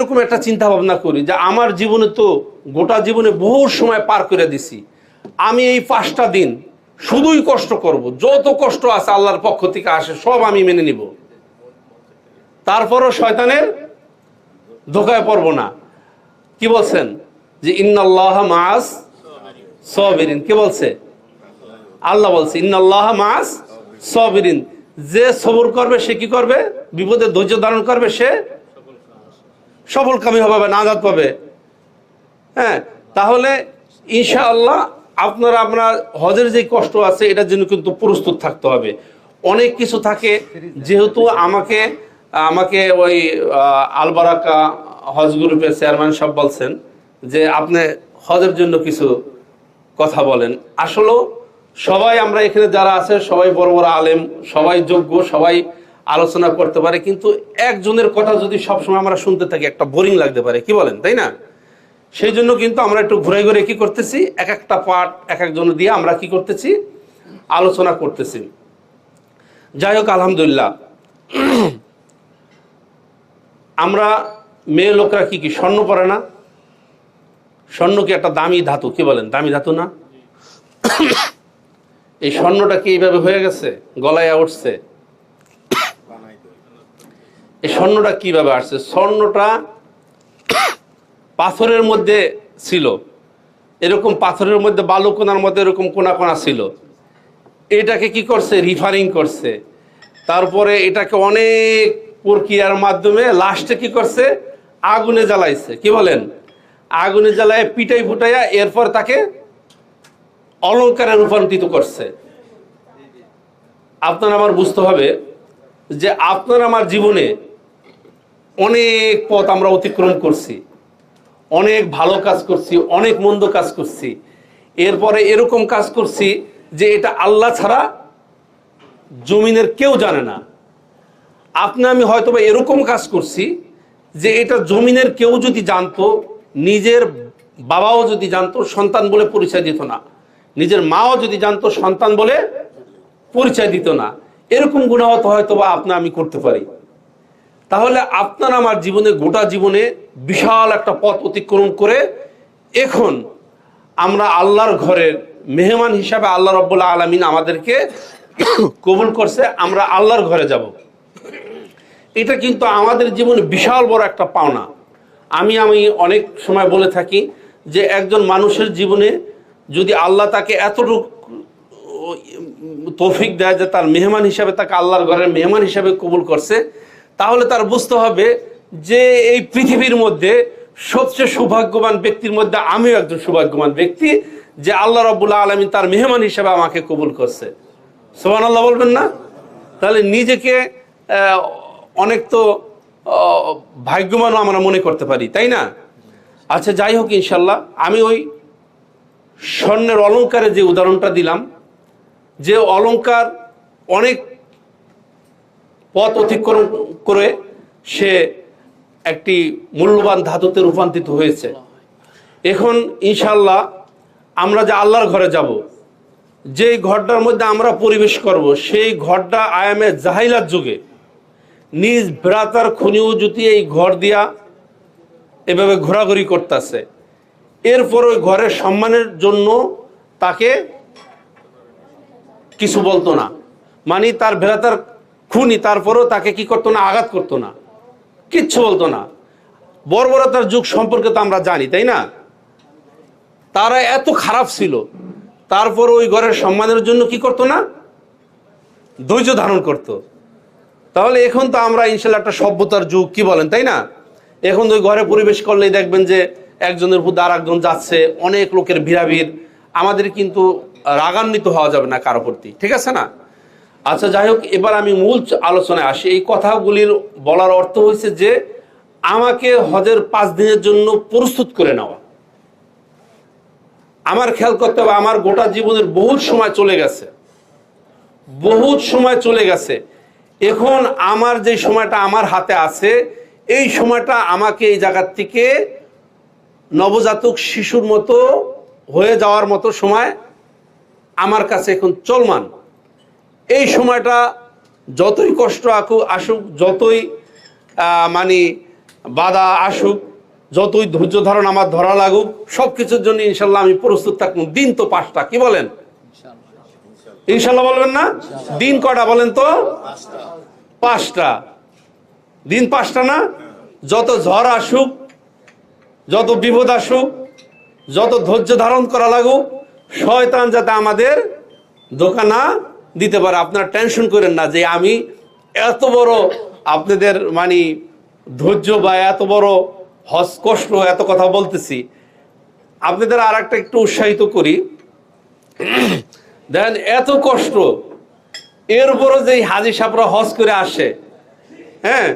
এরকম একটা চিন্তা ভাবনা করি যে আমার জীবনে তো গোটা জীবনে বহু সময় পার করে দিছি, আমি এই 5টা দিন শুধুই কষ্ট করব, যত কষ্ট আছে আল্লাহর পক্ষ থেকে আসে সব আমি মেনে নিব, তারপরও শয়তানের ধোকায় পড়ব না। কি বলছেন যে ইন্নাল্লাহা মাআস সাবিরিন, কে বলছে? আল্লাহ বলছে ইন্নাল্লাহা মাআস সাবিরিন, যে সবর করবে সে কি করবে? বিপদে ধৈর্য ধারণ করবে সে সফলকামী হবে, নাজাত পাবে। হ্যাঁ, তাহলে ইনশাআল্লাহ আপনার হজের যে কষ্ট আছে এটার জন্য কিন্তু প্রস্তুত থাকতে হবে। অনেক কিছু থাকে, যেহেতু আমাকে ওই আলবারাকা হজ গ্রুপের চেয়ারম্যান সাহেব বলছেন যে আপনি হজের জন্য কিছু কথা বলেন। আসলে সবাই আমরা এখানে যারা আছে সবাই বড় বড় আলেম, সবাই যোগ্য, সবাই আলোচনা করতে পারে, কিন্তু একজনের কথা যদি সবসময় আমরা শুনতে থাকি একটা বোরিং লাগতে পারে, কি বলেন, তাই না? সেই জন্য কিন্তু আমরা একটু ঘুরে ঘুরে কি করতেছি, এক একটা পার্ট এক একজন দিয়ে আমরা কি করতেছি, আলোচনা করতেছি। যাই হোক, আলহামদুলিল্লাহ, আমরা মেয়ে লোকরা কি স্বর্ণ পরে না? স্বর্ণ কি একটা দামি ধাতু, কি বলেন, দামি ধাতু না? এই স্বর্ণটা কি এইভাবে হয়ে গেছে, গলায় উঠছে? এই স্বর্ণটা কিভাবে আসছে? স্বর্ণটা পাথরের মধ্যে ছিল, এরকম পাথরের মধ্যে বালু কোনার মধ্যে এরকম কোনা কোনা ছিল, এটাকে কি করছে, রিফারিং করছে, তারপরে এটাকে অনেক প্রক্রিয়ার মাধ্যমে লাস্টে কি করছে, আগুনে জ্বালাইছে, কি বলেন, আগুনে জ্বালায় পিটাই ফুটাইয়া এরপর তাকে অলঙ্কারে রূপান্তরিত করছে। আপনার আমার বুঝতে হবে যে আপনার আমার জীবনে অনেক পথ আমরা অতিক্রম করছি, অনেক ভালো কাজ করছি, অনেক মন্দ কাজ করছি, এরপরে এরকম কাজ করছি যে এটা আল্লাহ ছাড়া জমিনের কেউ জানে না। আপনি আমি হয়তো বা এরকম কাজ করছি যে এটা জমিনের কেউ যদি জানতো, নিজের বাবাও যদি জানতো, সন্তান বলে পরিচয় দিত না, নিজের মাও যদি জানতো, সন্তান বলে পরিচয় দিত না। এরকম গুনাহ হয়তো বা আপনি আমি করতে পারি। তাহলে আপনার আমার জীবনে, গোটা জীবনে বিশাল একটা পথ অতিক্রম করে এখন আমরা আল্লাহর ঘরের মেহমান হিসাবে আল্লাহ রাব্বুল আলামিন আমাদেরকে কবুল করছে, আমরা আল্লাহর ঘরে যাব। এটা কিন্তু আমাদের জীবনে বিশাল বড় একটা পাওনা। আমি অনেক সময় বলে থাকি যে একজন মানুষের জীবনে যদি আল্লাহ তাকে এতটুকু তৌফিক দেয় যে তার মেহমান হিসাবে, তাকে আল্লাহর ঘরের মেহমান হিসাবে কবুল করছে, তাহলে তার বুঝতে হবে যে এই পৃথিবীর মধ্যে সবচেয়ে সৌভাগ্যবান ব্যক্তির মধ্যে আমিও একজন সৌভাগ্যবান ব্যক্তি, যে আল্লাহ রাব্বুল আলামিন তার মেহমান হিসাবে আমাকে কবুল করছে। সুবহানাল্লাহ বলবেন না? তাহলে নিজেকে অনেক তো ভাগ্যবানও আমরা মনে করতে পারি, তাই না? আচ্ছা, যাই হোক, ইনশাল্লাহ আমি ওই স্বর্ণের অলঙ্কারের যে উদাহরণটা দিলাম, যে অলঙ্কার অনেক পথ অতিক্রম করে সে একটি মূল্যবান ধাতুতে রূপান্তরিত হয়েছে। এখন ইনশাল্লাহ আমরা যে আল্লাহর ঘরে যাব, যেই ঘরটার মধ্যে আমরা পরিবেশ করব, সেই ঘরটা আয়ামে জাহিলাত যুগে নিজ ভ্রাতার খুনিও যদি এই ঘর দিয়া এভাবে ঘোরাঘুরি করতেছে, এরপর ওই ঘরের সম্মানের জন্য তাকে কিছু বলতো না, মানে তার ভ্রাতার খুনি, তারপরেও তাকে কি করতো না, আঘাত করতো না, কিচ্ছু বলতো না। বর্বরতার যুগ সম্পর্কে তো আমরা জানি, তাই না? তারা এত খারাপ ছিল, তারপর ওই ঘরের সম্মানের জন্য কি করতো না, ধৈর্য ধারণ করতো। তাহলে এখন তো আমরা ইনশাল্লাহ একটা সভ্যতার যুগ, কি বলেন, তাই না? এখন ওই ঘরে পরিবেশ করলেই দেখবেন যে একজনের প্রতি আর একজন যাচ্ছে, অনেক লোকের ভিড়াভিড়। আমাদের কিন্তু রাগান্বিত হওয়া যাবে না কারো প্রতি, ঠিক আছে না? আচ্ছা, যাই হোক, এবার আমি মূল আলোচনায় আসি। এই কথাগুলির বলার অর্থ হয়েছে যে আমাকে হজের 5 দিনের জন্য প্রস্তুত করে নেওয়া। আমার খেয়াল করতে হবে, আমার গোটা জীবনের বহুত সময় চলে গেছে, বহুত সময় চলে গেছে। এখন আমার যে সময়টা আমার হাতে আছে, এই সময়টা আমাকে এই জায়গার থেকে নবজাতক শিশুর মতো হয়ে যাওয়ার মতো সময় আমার কাছে এখন চলমান। এই সময়টা যতই কষ্ট আসুক, যতই মানে বাধা আসুক, যতই ধৈর্য ধারণ আমার ধরা লাগুক, সবকিছুর জন্য ইনশাল্লাহ আমি প্রস্তুত থাকবো। দিন তো 5টা, কি বলেন? ইনশাল্লাহ বলবেন না? দিন কটা বলেন তো? 5টা। দিন 5টা না? যত ঝড় আসুক, যত বিপদ আসুক, যত ধৈর্য ধারণ করা লাগুক, শয়তান যাতে আমাদের ধোঁকা না দিতে পারে। আপনারা টেনশন করেন না যে আমি এত বড় আপনাদের মানে ধৈর্য বা এত বড় হজ কষ্ট এত কথা বলতেছি। আপনাদের আর একটা একটু উৎসাহিত করি, দেখেন এত কষ্ট এরপরও যে হাজি সাহেবরা হজ করে আসে, হ্যাঁ,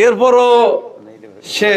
এরপরও সে